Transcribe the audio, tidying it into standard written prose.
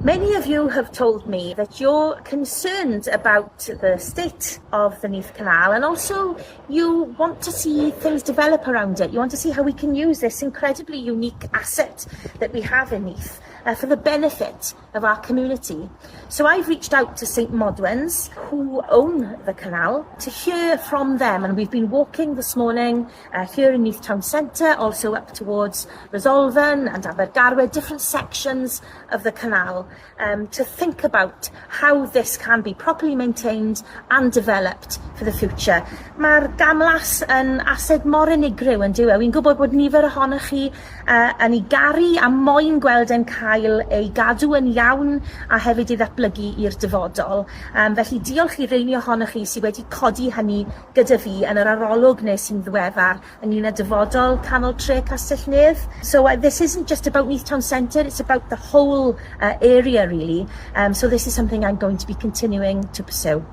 Many of you have told me that you're concerned about the state of the Neath Canal, and also you want to see things develop around it. You want to see how we can use this incredibly unique asset that we have in Neath for the benefit of our community. So I've reached out to St Modwens, who own the canal, to hear from them, and we've been walking this morning here in Neath Town Centre, also up towards Resolven and Abergarwe, different sections of the canal, to think about how this can be properly maintained and developed for the future. Mae'r gamlas yn ased mor unigryw yn dyw e. Wi'n gwybod bod nifer ohonoch chi yn ei garu a moyn gweld yn cael ei gadw yn iawn a hefyd ei ddatblygu i'r dyfodol. Felly diolch i rheini ohonoch chi sydd wedi codi hynny gyda fi yn yr arolwg nes i'n ddiweddar ynglŷn â dyfodol canol tre Castell-nedd. So this isn't just about Neath Town Centre, it's about the whole area really. So this is something I'm going to be continuing to pursue.